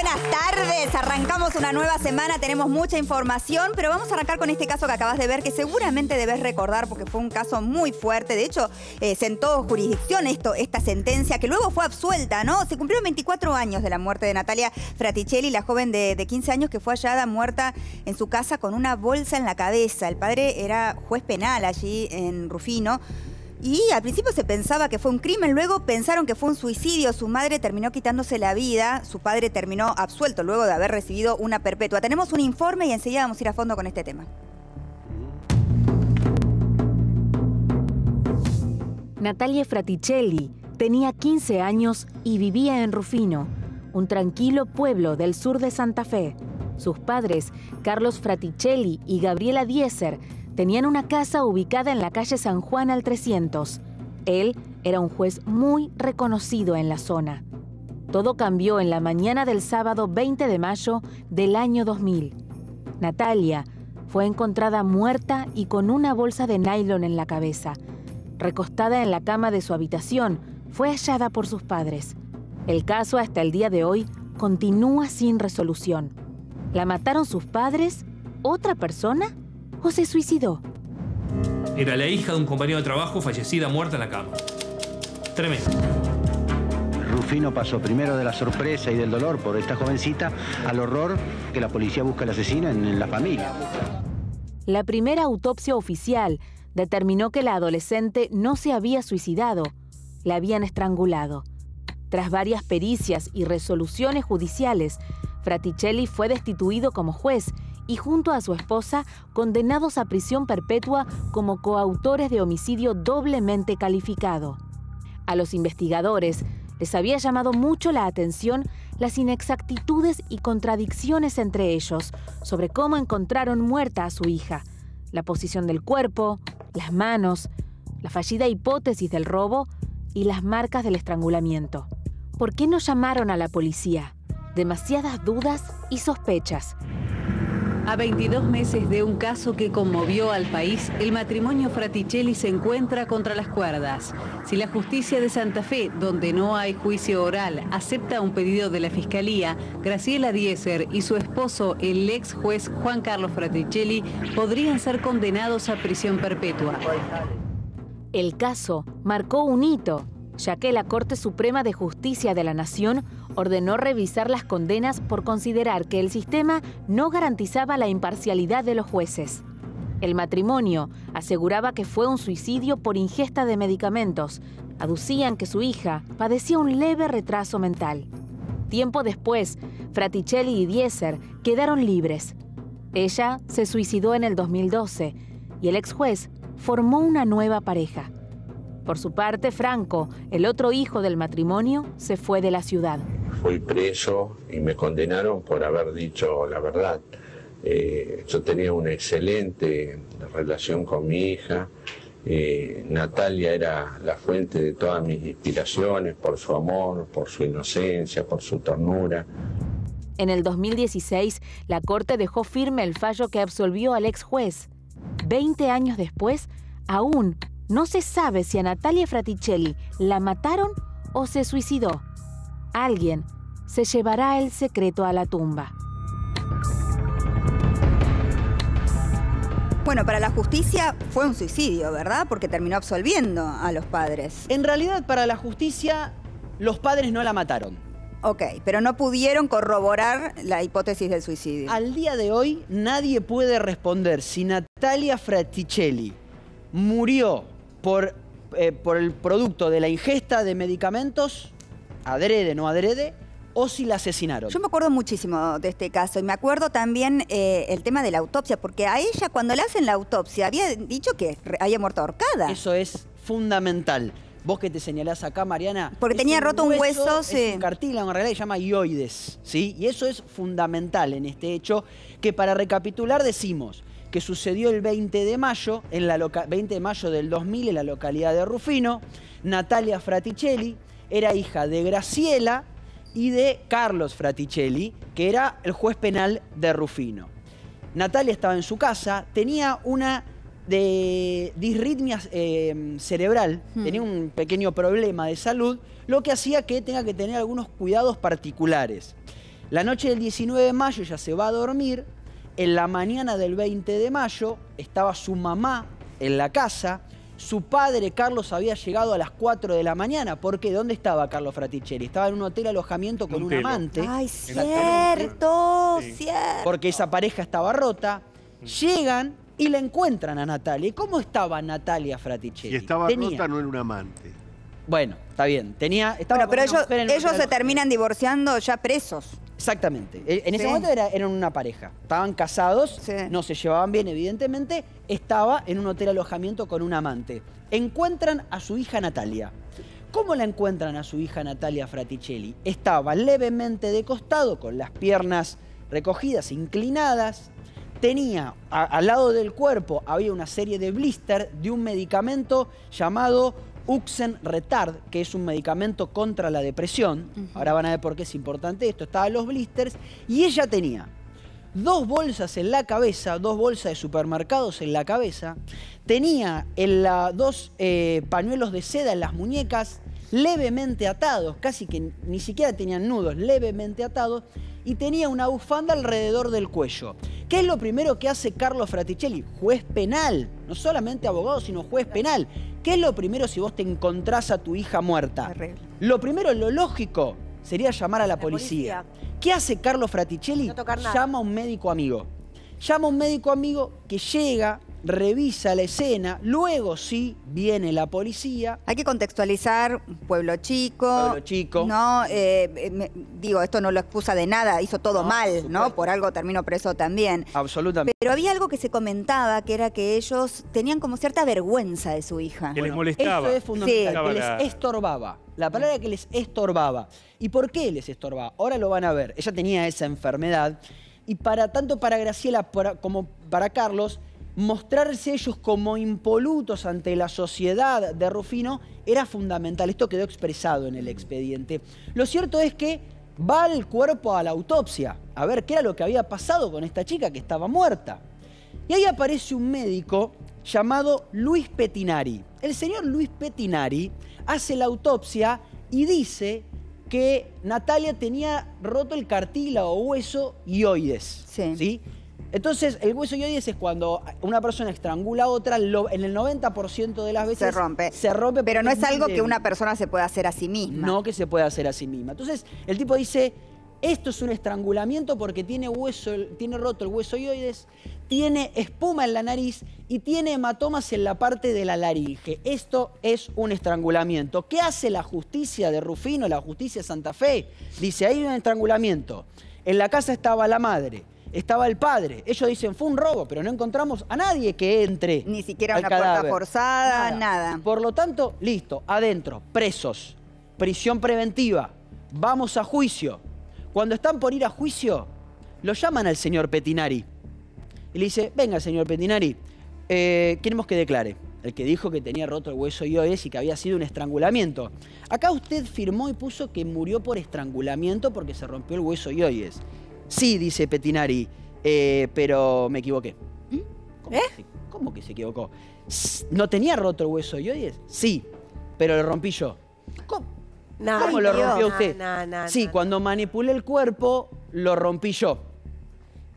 buenas tardes. Arrancamos una nueva semana, tenemos mucha información, pero vamos a arrancar con este caso que acabas de ver, que seguramente debes recordar porque fue un caso muy fuerte. De hecho, sentó jurisdicción esta sentencia, que luego fue absuelta, ¿no? Se cumplieron 24 años de la muerte de Natalia Fraticelli, la joven de 15 años que fue hallada muerta en su casa con una bolsa en la cabeza. El padre era juez penal allí en Rufino. Y al principio se pensaba que fue un crimen, luego pensaron que fue un suicidio. Su madre terminó quitándose la vida, su padre terminó absuelto luego de haber recibido una perpetua. Tenemos un informe y enseguida vamos a ir a fondo con este tema. Natalia Fraticelli tenía 15 años y vivía en Rufino, un tranquilo pueblo del sur de Santa Fe. Sus padres, Carlos Fraticelli y Gabriela Dieser, tenían una casa ubicada en la calle San Juan al 300. Él era un juez muy reconocido en la zona. Todo cambió en la mañana del sábado 20 de mayo del año 2000. Natalia fue encontrada muerta y con una bolsa de nylon en la cabeza. Recostada en la cama de su habitación, fue hallada por sus padres. El caso hasta el día de hoy continúa sin resolución. ¿La mataron sus padres? ¿Otra persona? ¿O se suicidó? Era la hija de un compañero de trabajo fallecida, muerta en la cama. Tremendo. Rufino pasó primero de la sorpresa y del dolor por esta jovencita al horror que la policía busca al asesino en la familia. La primera autopsia oficial determinó que la adolescente no se había suicidado, la habían estrangulado. Tras varias pericias y resoluciones judiciales, Fraticelli fue destituido como juez y junto a su esposa condenados a prisión perpetua como coautores de homicidio doblemente calificado. A los investigadores les había llamado mucho la atención las inexactitudes y contradicciones entre ellos sobre cómo encontraron muerta a su hija, la posición del cuerpo, las manos, la fallida hipótesis del robo y las marcas del estrangulamiento. ¿Por qué no llamaron a la policía? Demasiadas dudas y sospechas. A 22 meses de un caso que conmovió al país, el matrimonio Fraticelli se encuentra contra las cuerdas. Si la justicia de Santa Fe, donde no hay juicio oral, acepta un pedido de la Fiscalía, Graciela Dieser y su esposo, el ex juez Juan Carlos Fraticelli, podrían ser condenados a prisión perpetua. El caso marcó un hito, ya que la Corte Suprema de Justicia de la Nación ordenó revisar las condenas por considerar que el sistema no garantizaba la imparcialidad de los jueces. El matrimonio aseguraba que fue un suicidio por ingesta de medicamentos. Aducían que su hija padecía un leve retraso mental. Tiempo después, Fraticelli y Dieser quedaron libres. Ella se suicidó en el 2012 y el ex juez formó una nueva pareja. Por su parte, Franco, el otro hijo del matrimonio, se fue de la ciudad. Fui preso y me condenaron por haber dicho la verdad. Yo tenía una excelente relación con mi hija. Natalia era la fuente de todas mis inspiraciones por su amor, por su inocencia, por su ternura. En el 2016, la Corte dejó firme el fallo que absolvió al ex juez. 20 años después, aún no se sabe si a Natalia Fraticelli la mataron o se suicidó. Alguien se llevará el secreto a la tumba. Bueno, para la justicia fue un suicidio, ¿verdad? Porque terminó absolviendo a los padres. En realidad, para la justicia, los padres no la mataron. Ok, pero no pudieron corroborar la hipótesis del suicidio. Al día de hoy, nadie puede responder si Natalia Fraticelli murió por el producto de la ingesta de medicamentos, adrede, no adrede, o si la asesinaron. Yo me acuerdo muchísimo de este caso y me acuerdo también el tema de la autopsia, porque a ella cuando le hacen la autopsia había dicho que había muerto ahorcada. Eso es fundamental. Vos que te señalás acá, Mariana. Porque tenía roto un hueso, sí. Es un cartílago, en realidad se llama ioides, ¿sí? Y eso es fundamental en este hecho, que para recapitular decimos que sucedió el 20 de mayo, 20 de mayo del 2000 en la localidad de Rufino. Natalia Fraticelli era hija de Graciela y de Carlos Fraticelli, que era el juez penal de Rufino. Natalia estaba en su casa, tenía una disritmia cerebral, tenía un pequeño problema de salud, lo que hacía que tenga que tener algunos cuidados particulares. La noche del 19 de mayo ella se va a dormir. En la mañana del 20 de mayo estaba su mamá en la casa. Su padre, Carlos, había llegado a las 4 de la mañana. ¿Por qué? ¿Dónde estaba Carlos Fraticelli? Estaba en un hotel alojamiento con un amante. Ay, cierto, cierto. Porque esa pareja estaba rota. Llegan y la encuentran a Natalia. ¿Y cómo estaba Natalia Fraticelli? Y estaba rota, no era un amante. Bueno, está bien. Estaba Bueno, pero con una mujer en el ellos hotel se terminan divorciando ya presos. Exactamente. En ese Sí. momento eran una pareja. Estaban casados, Sí. no se llevaban bien, evidentemente. Estaba en un hotel alojamiento con un amante. Encuentran a su hija Natalia. ¿Cómo la encuentran a su hija Natalia Fraticelli? Estaba levemente de costado, con las piernas recogidas, inclinadas. Tenía, al lado del cuerpo, había una serie de blister de un medicamento llamado Uxen Retard, que es un medicamento contra la depresión. Ahora van a ver por qué es importante esto. Estaban los blisters y ella tenía 2 bolsas en la cabeza, 2 bolsas de supermercados en la cabeza. Tenía 2 pañuelos de seda en las muñecas, levemente atados, casi que ni siquiera tenían nudos, levemente atados. Y tenía una bufanda alrededor del cuello. ¿Qué es lo primero que hace Carlos Fraticelli? Juez penal, no solamente abogado, sino juez penal. ¿Qué es lo primero si vos te encontrás a tu hija muerta? Terrible. Lo primero, lo lógico, sería llamar a la policía. ¿Qué hace Carlos Fraticelli? No tocar nada. Llama a un médico amigo. Llama a un médico amigo que llega, revisa la escena, luego sí viene la policía. Hay que contextualizar, pueblo chico. Pueblo chico. No, digo, esto no lo excusa de nada, hizo todo mal, ¿no? Por algo terminó preso también. Absolutamente. Pero había algo que se comentaba, que era que ellos tenían como cierta vergüenza de su hija. Que les molestaba. Eso es fundamental, Sí. que les estorbaba. La palabra es que les estorbaba. ¿Y por qué les estorbaba? Ahora lo van a ver. Ella tenía esa enfermedad y tanto para Graciela como para Carlos, mostrarse ellos como impolutos ante la sociedad de Rufino era fundamental. Esto quedó expresado en el expediente. Lo cierto es que va el cuerpo a la autopsia a ver qué era lo que había pasado con esta chica que estaba muerta. Y ahí aparece un médico llamado Luis Pettinari. El señor Luis Pettinari hace la autopsia y dice que Natalia tenía roto el cartílago, hueso ioides. ¿Sí? Entonces, el hueso ioides es cuando una persona estrangula a otra, en el 90% de las veces se rompe. Pero no es algo que débil. una persona se pueda hacer a sí misma. No que se pueda hacer a sí misma. Entonces, el tipo dice, esto es un estrangulamiento porque tiene roto el hueso ioides, tiene espuma en la nariz y tiene hematomas en la parte de la laringe. Esto es un estrangulamiento. ¿Qué hace la justicia de Rufino, la justicia de Santa Fe? Dice, hay un estrangulamiento. En la casa estaba la madre, estaba el padre. Ellos dicen, fue un robo, pero no encontramos a nadie que entre. Ni siquiera al una puerta cadáver. forzada, nada. Por lo tanto, listo, adentro, presos, prisión preventiva, vamos a juicio. Cuando están por ir a juicio, lo llaman al señor Pettinari. Y le dice, venga, señor Pettinari, queremos que declare. El que dijo que tenía roto el hueso ioides y que había sido un estrangulamiento. Acá usted firmó y puso que murió por estrangulamiento porque se rompió el hueso ioides. Sí, dice Pettinari, pero me equivoqué. ¿Cómo que se equivocó? ¿No tenía roto el hueso ioides? Sí, pero lo rompí yo. ¿Cómo lo rompió usted? Sí, cuando manipulé el cuerpo, lo rompí yo.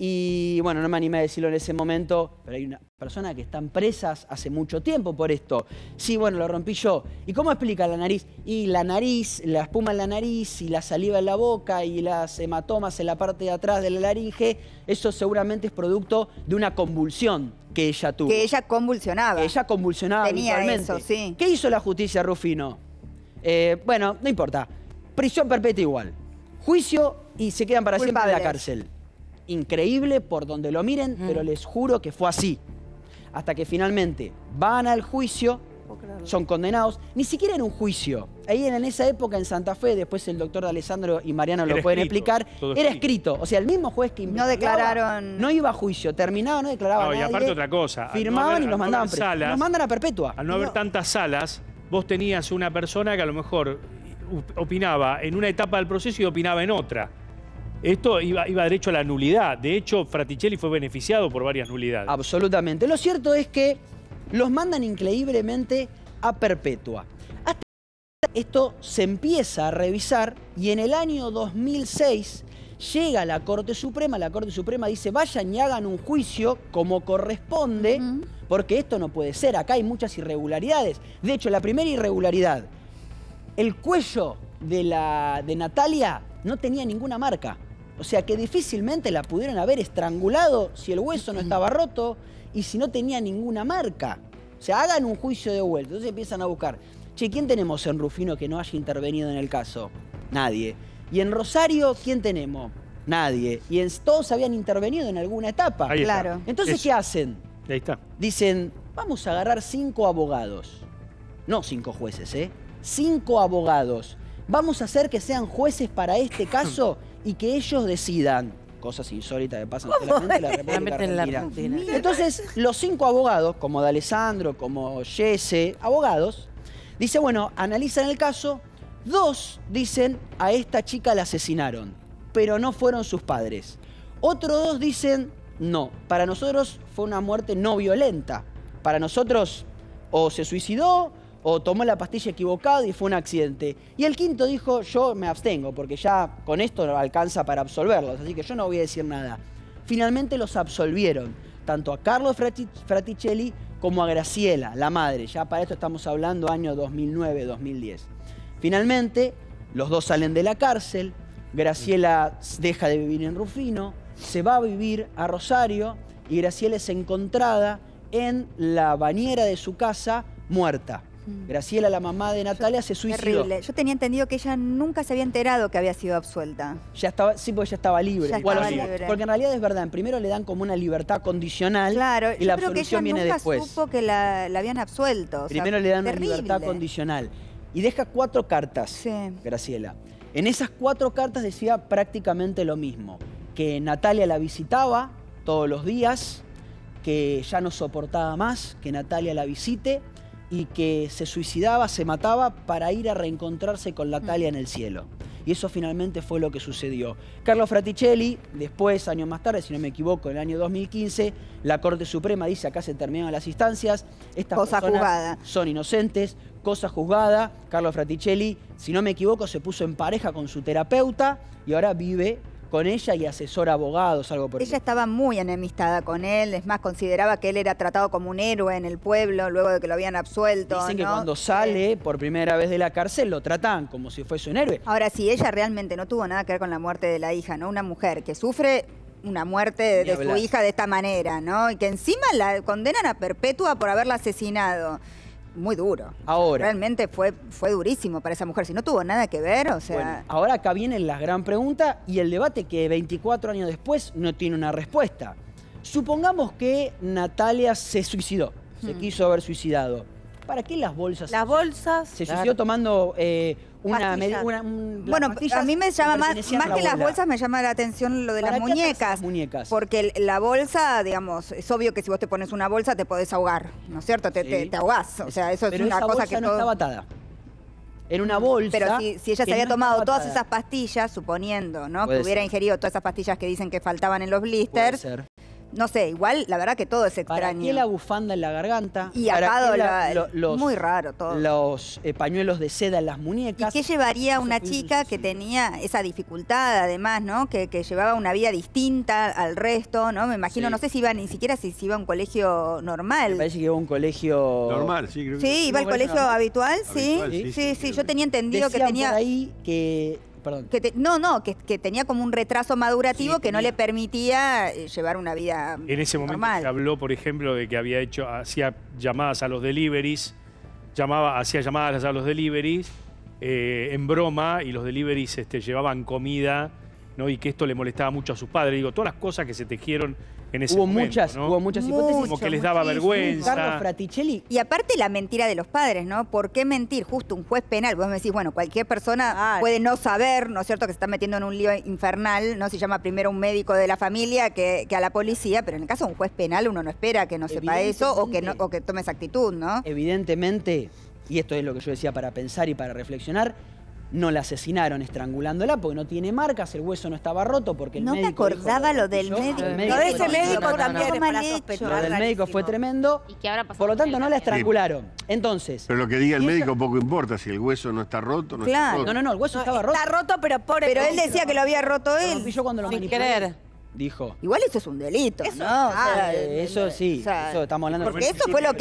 Y bueno, no me animé a decirlo en ese momento, pero hay una persona que están presas hace mucho tiempo por esto. Sí, bueno, lo rompí yo. ¿Y cómo explica la nariz? Y la nariz, la espuma en la nariz y la saliva en la boca y las hematomas en la parte de atrás de la laringe, eso seguramente es producto de una convulsión que ella tuvo. Que ella convulsionaba. Que ella convulsionaba Tenía habitualmente. eso, sí. ¿Qué hizo la justicia, Rufino? Bueno, no importa. Prisión perpetua igual. Juicio y se quedan para siempre en la cárcel. Increíble por donde lo miren, pero les juro que fue así. Hasta que finalmente van al juicio, son condenados. Ni siquiera en un juicio. Ahí en esa época en Santa Fe, después el doctor Alessandro y Mariano lo pueden explicar, era escrito. O sea, el mismo juez que no declararon. No iba a juicio, terminaba, no declaraba No, y nadie, aparte otra cosa. firmaban y los mandaban presos. Los mandan a perpetua. Al no haber tantas salas, vos tenías una persona que a lo mejor opinaba en una etapa del proceso y opinaba en otra. Esto iba derecho a la nulidad. De hecho, Fraticelli fue beneficiado por varias nulidades. Absolutamente. Lo cierto es que los mandan increíblemente a perpetua. Hasta esto se empieza a revisar y en el año 2006 Llega a la Corte Suprema dice, vayan y hagan un juicio como corresponde, porque esto no puede ser, acá hay muchas irregularidades. De hecho, la primera irregularidad, el cuello de Natalia no tenía ninguna marca. O sea que difícilmente la pudieron haber estrangulado si el hueso no estaba roto y si no tenía ninguna marca. O sea, hagan un juicio de vuelta. Entonces empiezan a buscar, che, ¿quién tenemos en Rufino que no haya intervenido en el caso? Nadie. ¿Y en Rosario quién tenemos? Nadie. Y todos habían intervenido en alguna etapa. Ahí está. Claro. Entonces, ¿qué hacen? Ahí está. Dicen, vamos a agarrar 5 abogados. No 5 jueces, 5 abogados. Vamos a hacer que sean jueces para este caso y que ellos decidan. Cosas insólitas que pasan solamente en la República Argentina. Entonces, los 5 abogados, como D'Alessandro, como Jesse, abogados, dice, bueno, analizan el caso. 2 dicen, a esta chica la asesinaron, pero no fueron sus padres. Otros 2 dicen, no, para nosotros fue una muerte no violenta. Para nosotros o se suicidó o tomó la pastilla equivocada y fue un accidente. Y el 5.º dijo, yo me abstengo, porque ya con esto no alcanza para absolverlos, así que yo no voy a decir nada. Finalmente los absolvieron, tanto a Carlos Fraticelli como a Graciela, la madre. Ya para esto estamos hablando año 2009-2010. Finalmente, los 2 salen de la cárcel, Graciela deja de vivir en Rufino, se va a vivir a Rosario y Graciela es encontrada en la bañera de su casa muerta. Graciela, la mamá de Natalia, se suicidó. Terrible. Yo tenía entendido que ella nunca se había enterado que había sido absuelta. Ya estaba, sí, porque ya estaba libre. Ya estaba libre. Porque en realidad es verdad, primero le dan como una libertad condicional, claro, y la absolución viene después. Yo creo que ella nunca supo que la habían absuelto. Primero le dan una libertad condicional. Y deja 4 cartas, Graciela. En esas 4 cartas decía prácticamente lo mismo. Que Natalia la visitaba todos los días, que ya no soportaba más que Natalia la visite y que se suicidaba, se mataba para ir a reencontrarse con Natalia en el cielo. Y eso finalmente fue lo que sucedió. Carlos Fraticelli, después, años más tarde, si no me equivoco, en el año 2015, la Corte Suprema dice, acá se terminaron las instancias, estas personas son inocentes, cosa juzgada. Carlos Fraticelli, si no me equivoco, se puso en pareja con su terapeuta y ahora vive con ella y asesora abogados, algo por ella estaba muy enemistada con él, es más, consideraba que él era tratado como un héroe en el pueblo luego de que lo habían absuelto. Dicen que cuando sale por primera vez de la cárcel lo tratan como si fuese un héroe. Ahora, si ella realmente no tuvo nada que ver con la muerte de la hija, ¿no? Una mujer que sufre una muerte de su hija de esta manera, ¿no? Y que encima la condenan a perpetua por haberla asesinado. Muy duro. Ahora. Realmente fue durísimo para esa mujer. Si no tuvo nada que ver, o sea... Bueno, ahora acá viene la gran pregunta y el debate que 24 años después no tiene una respuesta. Supongamos que Natalia se suicidó, se quiso haber suicidado. ¿Para qué las bolsas? Las bolsas... Se suicidó tomando bueno, a mí me llama más que las bolsas, me llama la atención lo de las muñecas. Porque la bolsa, digamos, es obvio que si vos te pones una bolsa te podés ahogar, ¿no es cierto? Te ahogás. O sea, eso es una cosa que no estaba atada. Era una bolsa. Pero si ella se había tomado todas esas pastillas, suponiendo, ¿no? Que hubiera ingerido todas esas pastillas que dicen que faltaban en los blisters. Puede ser. No sé, igual la verdad que todo es extraño. ¿Para qué la bufanda en la garganta? Y atado muy raro todo. Los pañuelos de seda en las muñecas. ¿Y qué llevaría una chica que tenía esa dificultad, además, ¿no? Que llevaba una vida distinta al resto, ¿no? Me imagino, no sé si iba ni siquiera si iba a un colegio normal. Me parece que iba a un colegio... Normal, sí, creo que... Sí, iba al colegio habitual, sí. Yo tenía entendido que tenía... por ahí que... Perdón. Que tenía como un retraso madurativo que no le permitía llevar una vida normal. En ese momento se habló, por ejemplo, de que hacía llamadas a los deliveries, hacía llamadas a los deliveries en broma, y los deliveries llevaban comida, ¿no? Y que esto le molestaba mucho a sus padres. Digo, todas las cosas que se tejieron en ese momento, ¿no? Hubo muchas hipótesis. Como que les daba vergüenza. Carlos Fraticelli. Y aparte la mentira de los padres, ¿no? ¿Por qué mentir? Justo un juez penal, vos me decís, bueno, cualquier persona puede no saber, ¿no es cierto?, que se está metiendo en un lío infernal, ¿no? Se llama primero un médico de la familia que a la policía, pero en el caso de un juez penal uno no espera que no sepa eso o que tome esa actitud, ¿no? Evidentemente, y esto es lo que yo decía para pensar y para reflexionar, no la asesinaron estrangulándola porque no tiene marcas, el hueso no estaba roto porque el médico... No me acordaba lo del médico. Lo de ese médico también es para sospechar. Lo del médico fue tremendo, por lo tanto no la estrangularon. Entonces... Pero lo que diga el médico poco importa, si el hueso no está roto, no está roto. No, el hueso estaba roto. Está roto, pero por Pero él decía que lo había roto él. Lo rompí yo cuando lo manipulé. querer. Dijo. Igual eso es un delito, Eso, ¿no? Eso sí, eso estamos hablando. Porque eso fue lo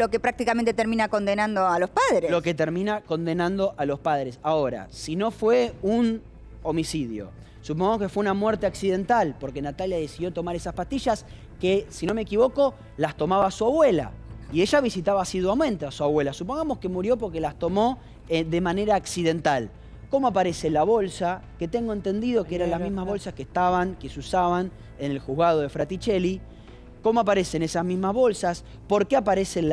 que prácticamente termina condenando a los padres. Lo que termina condenando a los padres. Ahora, si no fue un homicidio, supongamos que fue una muerte accidental, porque Natalia decidió tomar esas pastillas que, si no me equivoco, las tomaba su abuela. Y ella visitaba asiduamente a su abuela. Supongamos que murió porque las tomó de manera accidental. ¿Cómo aparece la bolsa? Que tengo entendido que eran las mismas bolsas que se usaban en el juzgado de Fraticelli. ¿Cómo aparecen esas mismas bolsas? ¿Por qué aparecen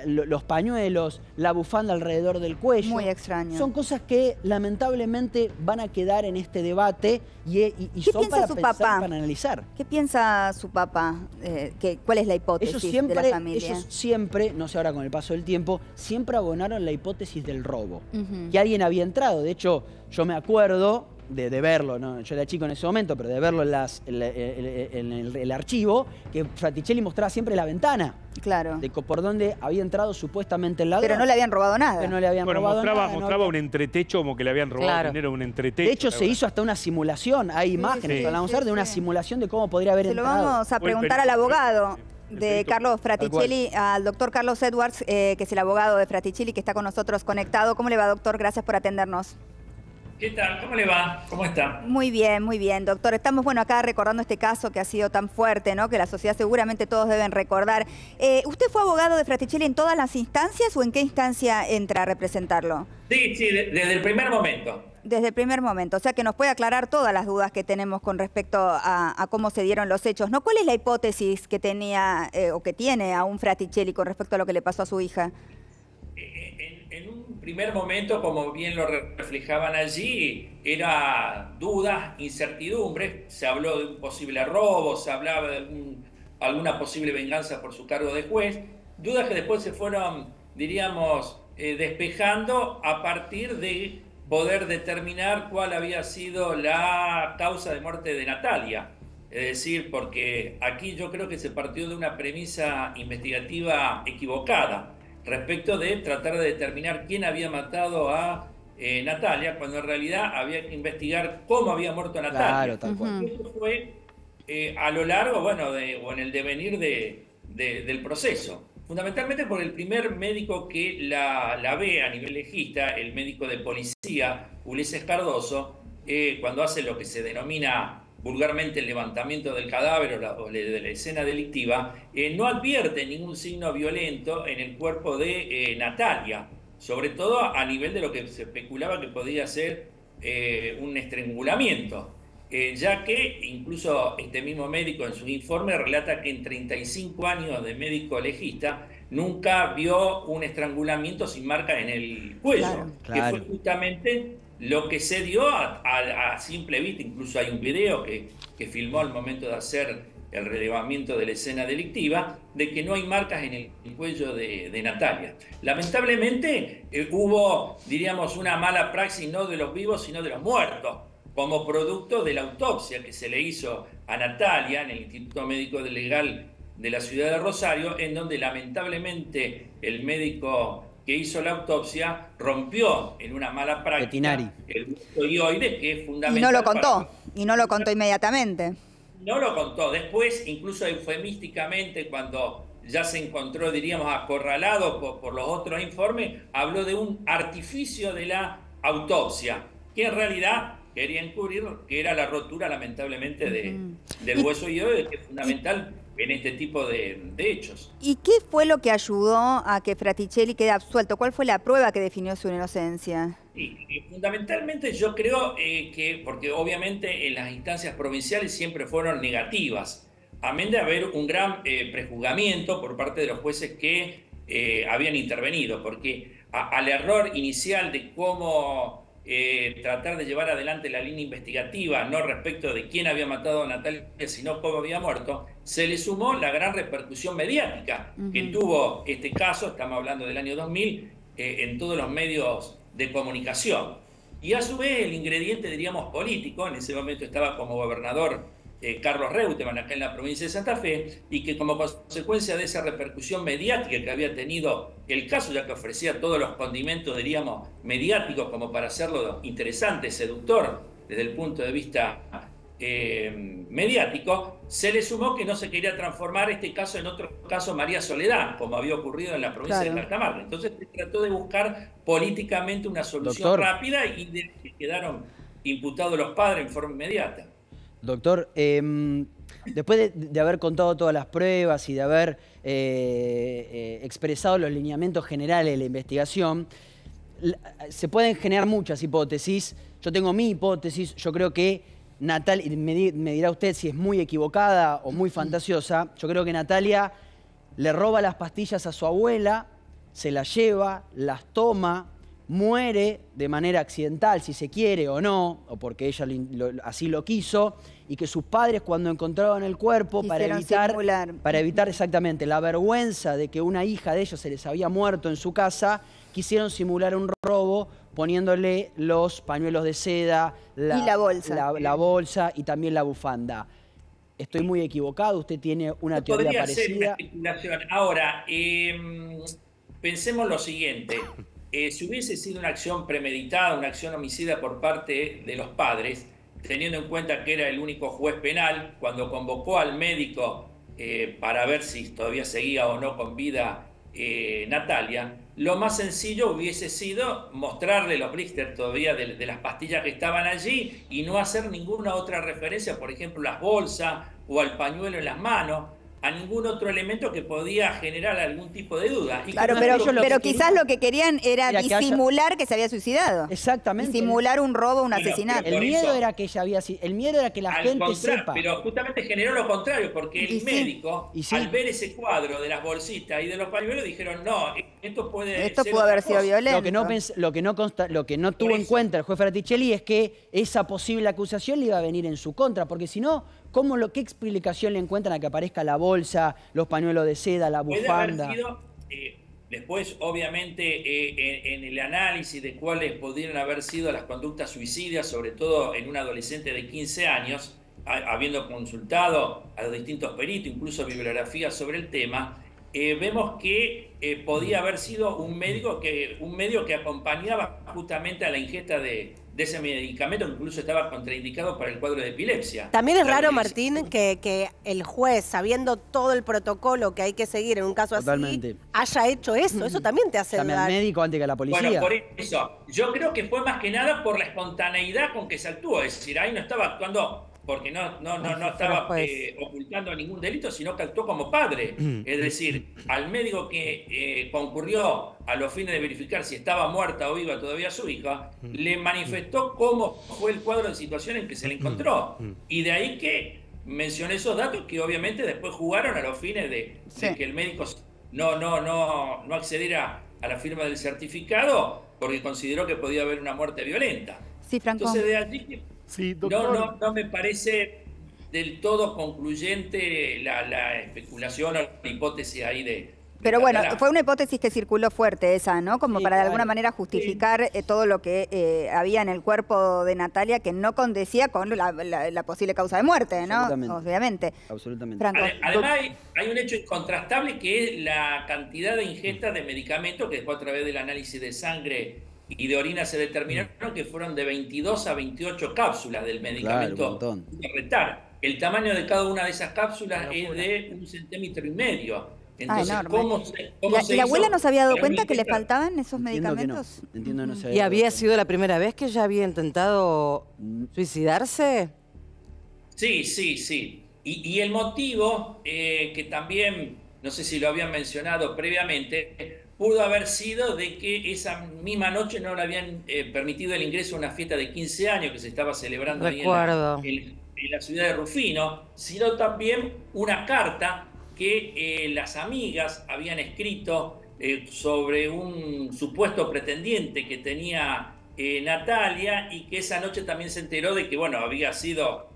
los pañuelos, la bufanda alrededor del cuello? Muy extraño. Son cosas que lamentablemente van a quedar en este debate y son para pensar, para analizar. ¿Qué piensa su papá? ¿Cuál es la hipótesis de la familia? Ellos siempre, no sé ahora con el paso del tiempo, siempre abonaron la hipótesis del robo. Que alguien había entrado. De hecho, yo me acuerdo de verlo, ¿no? Yo era chico en ese momento, pero de verlo en el archivo, que Fraticelli mostraba siempre la ventana. Claro. Por donde había entrado supuestamente el ladrón. Pero no le habían robado nada. Pero no le habían robado nada. Mostraba un entretecho como que le habían robado dinero, un entretecho. De hecho, se hizo hasta una simulación. Hay imágenes, vamos a ver, de una simulación de cómo podría haber entrado. Se lo vamos a preguntar al abogado de Carlos Fraticelli, al doctor Carlos Edwards, que es el abogado de Fraticelli, que está con nosotros conectado. ¿Cómo le va, doctor? Gracias por atendernos. ¿Qué tal? ¿Cómo le va? ¿Cómo está? Muy bien, doctor. Estamos, acá recordando este caso que ha sido tan fuerte, ¿no? Que la sociedad seguramente todos deben recordar. ¿Usted fue abogado de Fraticelli en todas las instancias o en qué instancia entra a representarlo? Sí, desde el primer momento. Desde el primer momento, o sea que nos puede aclarar todas las dudas que tenemos con respecto a cómo se dieron los hechos, ¿no? ¿Cuál es la hipótesis que tenía o que tiene aún Fraticelli con respecto a lo que le pasó a su hija? En un primer momento, como bien lo reflejaban allí, era dudas, incertidumbres. Se habló de un posible robo, se hablaba de alguna posible venganza por su cargo de juez. Dudas que después se fueron, diríamos, despejando a partir de poder determinar cuál había sido la causa de muerte de Natalia. Es decir, porque aquí yo creo que se partió de una premisa investigativa equivocada respecto de tratar de determinar quién había matado a Natalia, cuando en realidad había que investigar cómo había muerto Natalia. Claro, tal cual. Eso fue a lo largo, o en el devenir del proceso. Fundamentalmente por el primer médico que la ve a nivel legista, el médico de policía, Ulises Cardoso, cuando hace lo que se denomina vulgarmente el levantamiento del cadáver o de la escena delictiva, no advierte ningún signo violento en el cuerpo de Natalia, sobre todo a nivel de lo que se especulaba que podía ser un estrangulamiento, ya que incluso este mismo médico en su informe relata que en 35 años de médico legista nunca vio un estrangulamiento sin marca en el cuello, que fue justamente lo que se dio a simple vista. Incluso hay un video que filmó al momento de hacer el relevamiento de la escena delictiva, de que no hay marcas en el cuello de Natalia. Lamentablemente hubo, diríamos, una mala praxis no de los vivos, sino de los muertos, como producto de la autopsia que se le hizo a Natalia en el Instituto Médico Legal de la ciudad de Rosario, en donde lamentablemente el médico que hizo la autopsia rompió en una mala práctica el opioide, que es fundamental. Y no lo contó inmediatamente. No lo contó. Después, incluso eufemísticamente, cuando ya se encontró, diríamos, acorralado por los otros informes, habló de un artificio de la autopsia, que en realidad quería encubrir que era la rotura, lamentablemente, del hueso ioide, que es fundamental en este tipo de hechos. ¿Y qué fue lo que ayudó a que Fraticelli quede absuelto? ¿Cuál fue la prueba que definió su inocencia? Y fundamentalmente yo creo que, porque obviamente en las instancias provinciales siempre fueron negativas, amén de haber un gran prejuzgamiento por parte de los jueces que habían intervenido, porque al error inicial de cómo tratar de llevar adelante la línea investigativa, no respecto de quién había matado a Natalia, sino cómo había muerto, se le sumó la gran repercusión mediática que tuvo este caso, estamos hablando del año 2000, en todos los medios de comunicación. Y a su vez el ingrediente, diríamos, político, en ese momento estaba como gobernador Carlos Reutemann acá en la provincia de Santa Fe, y que como consecuencia de esa repercusión mediática que había tenido el caso, ya que ofrecía todos los condimentos, diríamos, mediáticos como para hacerlo interesante, seductor desde el punto de vista mediático, se le sumó que no se quería transformar este caso en otro caso María Soledad, como había ocurrido en la provincia de Catamarca. Entonces se trató de buscar políticamente una solución rápida y de que quedaron imputados los padres en forma inmediata. Doctor, después de haber contado todas las pruebas y de haber expresado los lineamientos generales de la investigación, se pueden generar muchas hipótesis. Yo tengo mi hipótesis, yo creo que Natalia, me dirá usted si es muy equivocada o muy fantasiosa, yo creo que Natalia le roba las pastillas a su abuela, se las lleva, las toma, muere de manera accidental, si se quiere o no, o porque ella así lo quiso, y que sus padres, cuando encontraron el cuerpo, para evitar exactamente la vergüenza de que una hija de ellos se les había muerto en su casa, quisieron simular un robo poniéndole los pañuelos de seda, y la bolsa. La bolsa y también la bufanda. ¿Estoy muy equivocado? ¿Usted tiene una teoría parecida? Podría ser una especulación. Ahora, pensemos lo siguiente. Si hubiese sido una acción premeditada, una acción homicida por parte de los padres, teniendo en cuenta que era el único juez penal, cuando convocó al médico para ver si todavía seguía o no con vida Natalia, lo más sencillo hubiese sido mostrarle los blisters todavía de las pastillas que estaban allí y no hacer ninguna otra referencia, por ejemplo, las bolsas o al pañuelo en las manos, a ningún otro elemento que podía generar algún tipo de duda. Y claro, pero quizás lo que querían era disimular que se había suicidado. Exactamente. Disimular un robo, un asesinato. El miedo era que ella había sido, el miedo era que la gente sepa. Pero justamente generó lo contrario, porque el médico, al ver ese cuadro de las bolsitas y de los pañuelos, dijeron, no, esto pudo haber sido violento. Lo que no tuvo en cuenta el juez Fraticelli es que esa posible acusación le iba a venir en su contra, porque si no, ¿qué explicación le encuentran a que aparezca la bolsa, los pañuelos de seda, la bufanda? Puede haber sido, después, obviamente, en el análisis de cuáles podrían haber sido las conductas suicidas, sobre todo en un adolescente de 15 años, habiendo consultado a los distintos peritos, incluso bibliografía sobre el tema, vemos que podía haber sido un médico que acompañaba justamente a la ingesta de ese medicamento, que incluso estaba contraindicado para el cuadro de epilepsia. También es raro, Martín, que el juez, sabiendo todo el protocolo que hay que seguir en un caso así, haya hecho eso. Eso también te hace dudar. Llame al médico antes que a la policía. Bueno, por eso, yo creo que fue más que nada por la espontaneidad con que se actuó. Es decir, ahí no estaba actuando porque no estaba ocultando ningún delito, sino que actuó como padre. Es decir, al médico que concurrió a los fines de verificar si estaba muerta o viva todavía su hija, le manifestó cómo fue el cuadro de situación en que se le encontró. Y de ahí que mencioné esos datos que obviamente después jugaron a los fines de que el médico no accediera a la firma del certificado porque consideró que podía haber una muerte violenta. Sí, Franco. Entonces de allí que sí, doctor. No me parece del todo concluyente la especulación o la hipótesis ahí de pero bueno, fue una hipótesis que circuló fuerte esa, ¿no? Como para de alguna manera justificar todo lo que había en el cuerpo de Natalia que no condecía con la posible causa de muerte, ¿no? Obviamente. Absolutamente. Además hay un hecho incontrastable que es la cantidad de ingesta de medicamentos que después a través del análisis de sangre y de orina se determinaron que fueron de 22 a 28 cápsulas del medicamento retar. El tamaño de cada una de esas cápsulas es de 1,5 centímetros. Entonces, ¿cómo ¿Y la abuela no se había dado cuenta que le faltaban esos medicamentos? Entiendo que no se había ¿Y había sido la primera vez que ella había intentado suicidarse? Sí. Y el motivo, que también, no sé si lo habían mencionado previamente, pudo haber sido de que esa misma noche no le habían permitido el ingreso a una fiesta de 15 años que se estaba celebrando ahí en la ciudad de Rufino, sino también una carta que las amigas habían escrito sobre un supuesto pretendiente que tenía Natalia y que esa noche también se enteró de que, bueno, había sido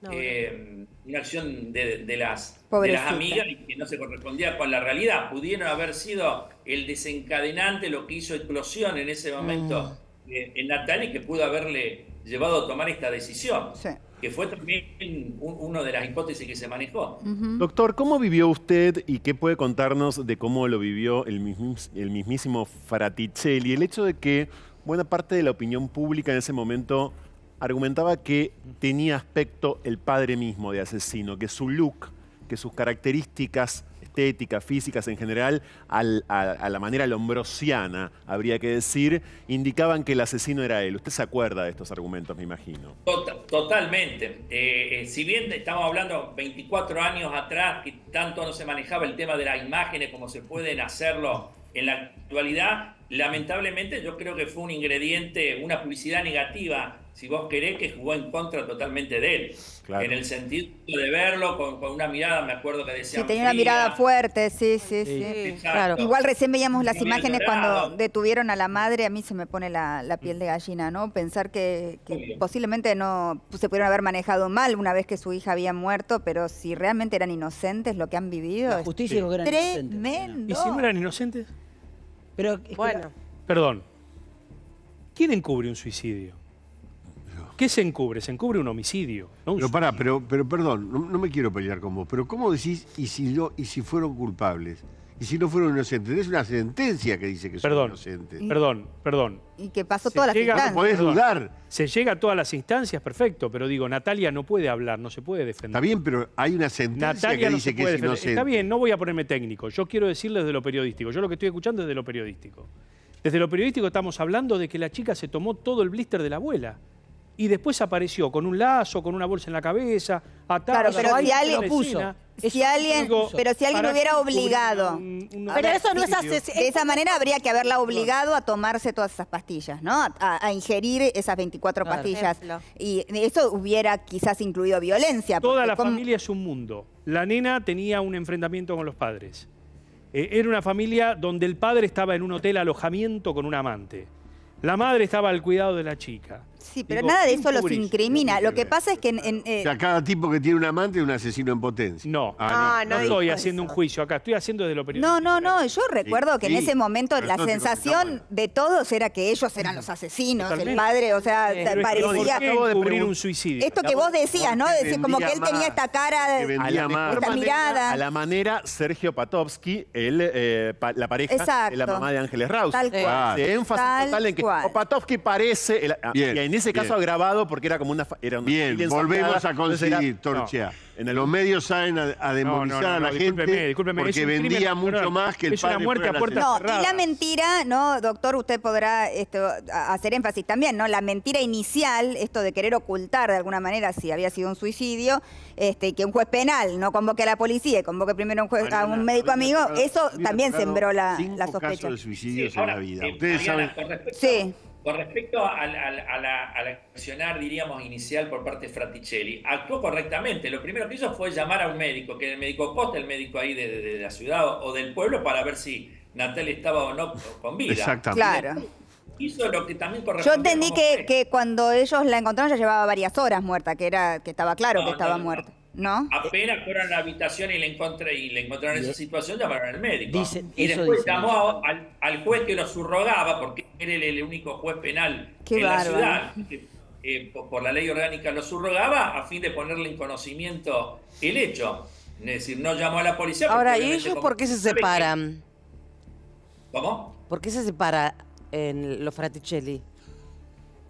una acción de las amigas y que no se correspondía con la realidad. Pudieron haber sido el desencadenante, lo que hizo eclosión en ese momento en Natalia que pudo haberle llevado a tomar esta decisión, que fue también una de las hipótesis que se manejó. Doctor, ¿cómo vivió usted y qué puede contarnos de cómo lo vivió el mismísimo Fraticelli? El hecho de que buena parte de la opinión pública en ese momento argumentaba que tenía aspecto el padre mismo de asesino, que su look, que sus características estéticas, físicas en general, a la manera lombrosiana, habría que decir, indicaban que el asesino era él. ¿Usted se acuerda de estos argumentos, me imagino? Totalmente. Si bien estamos hablando 24 años atrás, que tanto no se manejaba el tema de las imágenes como se pueden hacerlo en la actualidad, lamentablemente yo creo que fue un ingrediente, una publicidad negativa, si vos querés, que jugó en contra totalmente de él. Claro. En el sentido de verlo con una mirada, me acuerdo que decía... Sí, tenía una mirada fuerte, sí. Claro. Igual recién veíamos las imágenes cuando detuvieron a la madre, a mí se me pone la piel de gallina, ¿no? Pensar que posiblemente no se pudieron haber manejado mal una vez que su hija había muerto, pero si realmente eran inocentes lo que han vivido... La justicia dijo que eran inocentes. Tremendo. ¿Y si no eran inocentes? Pero, bueno. Perdón. ¿Quién encubre un suicidio? ¿Qué se encubre? Se encubre un homicidio. ¿No? Pero pará, pero perdón, no me quiero pelear con vos, pero ¿cómo decís y si fueron culpables? ¿Y si no fueron inocentes? Es una sentencia que dice que son inocentes. Perdón. Y que pasó todas las instancias. No podés dudar. Se llega a todas las instancias, perfecto, pero digo, Natalia no puede hablar, no se puede defender. Está bien, pero hay una sentencia Natalia que dice que es inocente. Está bien, no voy a ponerme técnico. Yo quiero decirles de lo periodístico. Yo lo que estoy escuchando es de lo periodístico. Desde lo periodístico estamos hablando de que la chica se tomó todo el blister de la abuela. Y después apareció con un lazo, con una bolsa en la cabeza, atada. Claro, pero si alguien lo puso. Pero si alguien lo hubiera obligado. Pero eso no es asesino. De esa manera habría que haberla obligado a tomarse todas esas pastillas, ¿no? A ingerir esas 24 pastillas. Y eso hubiera quizás incluido violencia. Toda la familia es un mundo. La nena tenía un enfrentamiento con los padres. Era una familia donde el padre estaba en un hotel alojamiento con un amante. La madre estaba al cuidado de la chica. Sí, pero nada de eso los incrimina. Lo que pasa es que... O sea, cada tipo que tiene un amante es un asesino en potencia. No estoy haciendo un juicio acá, estoy haciendo desde lo periodístico. No, yo recuerdo que en ese momento la sensación de todos era que ellos eran los asesinos, el padre, o sea, parecía... Acabo de cubrir un suicidio. Esto que vos decías, ¿no? Decir, como que él tenía esta cara, esta mirada. A la manera Sergio Patovsky, la pareja de la mamá de Ángeles Raus. Tal cual. Se énfasis total en que Patovsky parece... Y en ese caso agravado porque era como una... Bien, volvemos a conseguir, Torchia. Los medios saben a demonizar a la gente porque vendía mucho más que el padre. Es una muerte a puerta cerrada. Y la mentira, ¿no, doctor? Usted podrá hacer énfasis también, ¿no? La mentira inicial, esto de querer ocultar de alguna manera si había sido un suicidio, que un juez penal no convoque a la policía y convoque primero a un médico amigo, eso también sembró la sospecha. Casos de suicidios en la vida. Ustedes saben... Sí. Con respecto al accionar, diríamos, inicial por parte de Fraticelli, actuó correctamente. Lo primero que hizo fue llamar a un médico, que era el médico Costa, el médico ahí de la ciudad o del pueblo, para ver si Natalia estaba o no con vida. Exactamente. Claro. Hizo lo que también corresponde. Yo entendí que cuando ellos la encontraron ya llevaba varias horas muerta, que estaba claro que estaba muerta. ¿No? Apenas fueron a la habitación y le encontraron en esa situación, llamaron al médico. Y después llamó al juez que lo subrogaba, porque era el único juez penal en la ciudad, por la ley orgánica lo subrogaba, a fin de ponerle en conocimiento el hecho. Es decir, no llamó a la policía. Ahora, ¿y ellos por qué se separan? ¿Cómo? ¿Por qué se separa en los Fraticelli?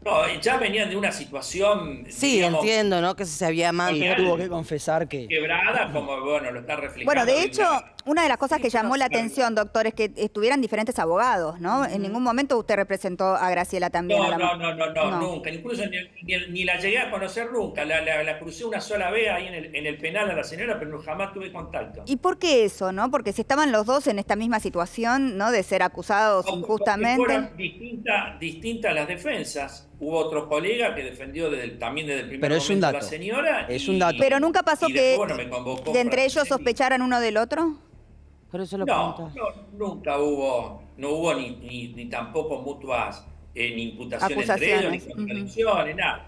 No, ya venían de una situación... Sí, digamos, entiendo, ¿no? Que se había mal. Tuvo que confesar que... Quebrada, como, bueno, lo está reflejando. Bueno, de hecho, una de las cosas que llamó la atención, doctor, es que estuvieran diferentes abogados, ¿no? En ningún momento usted representó a Graciela también. No, nunca. Incluso ni la llegué a conocer nunca. La crucé una sola vez ahí en el penal a la señora, pero jamás tuve contacto. ¿Y por qué eso, no? Porque si estaban los dos en esta misma situación, ¿no? De ser acusados injustamente. Fueron distintas las defensas. Hubo otro colega que defendió también desde el primer momento a la señora. Es un dato. Pero nunca pasó que de entre ellos sospecharan uno del otro. Por eso lo pregunto. Nunca hubo, no hubo ni tampoco mutuas ni imputaciones entre ellos, ni contradicciones, nada.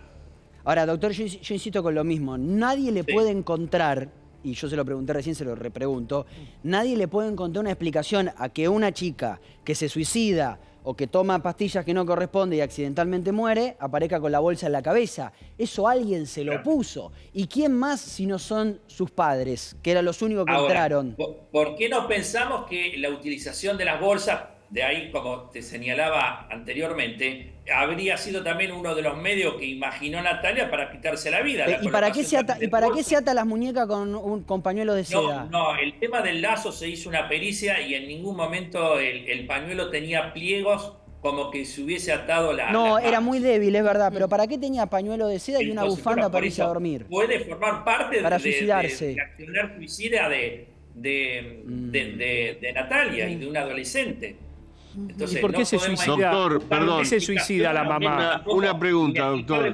Ahora, doctor, yo insisto con lo mismo. Nadie le puede encontrar, y yo se lo pregunté recién, se lo repregunto, nadie le puede encontrar una explicación a que una chica que se suicida o que toma pastillas que no corresponde y accidentalmente muere, aparezca con la bolsa en la cabeza. Eso alguien se lo puso. ¿Y quién más si no son sus padres, que eran los únicos que entraron? ¿Por qué no pensamos que la utilización de las bolsas, de ahí, como te señalaba anteriormente, habría sido también uno de los medios que imaginó Natalia para quitarse la vida? ¿Y para qué se ata las muñecas con pañuelos de seda? No, el tema del lazo se hizo una pericia y en ningún momento el pañuelo tenía pliegos como que se hubiese atado la... No, era muy débil, es verdad, pero ¿para qué tenía pañuelo de seda y una bufanda para irse a dormir? Puede formar parte para suicidarse. de accionar suicida de Natalia y de un adolescente. Entonces, ¿y por qué se suicida? Doctor, perdón. ¿Por qué se suicida la mamá? Una pregunta, doctor.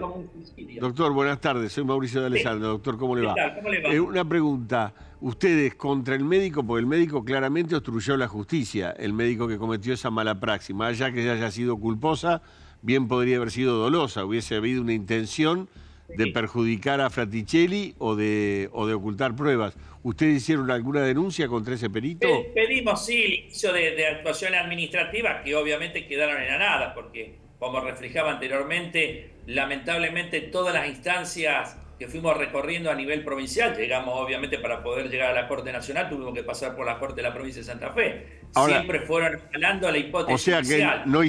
Doctor, buenas tardes. Soy Mauricio de Alessandro. Doctor, ¿cómo le va? ¿Cómo le va? Una pregunta. Ustedes contra el médico, porque el médico claramente obstruyó la justicia, el médico que cometió esa mala praxis. Más allá que haya sido culposa, bien podría haber sido dolosa. Hubiese habido una intención de perjudicar a Fraticelli o de ocultar pruebas. ¿Ustedes hicieron alguna denuncia contra ese perito? Pedimos, sí, el inicio de actuaciones administrativas que obviamente quedaron en la nada, porque, como reflejaba anteriormente, lamentablemente todas las instancias que fuimos recorriendo a nivel provincial, llegamos obviamente para poder llegar a la Corte Nacional, tuvimos que pasar por la Corte de la provincia de Santa Fe. Ahora, siempre fueron escalando la hipótesis. O sea que no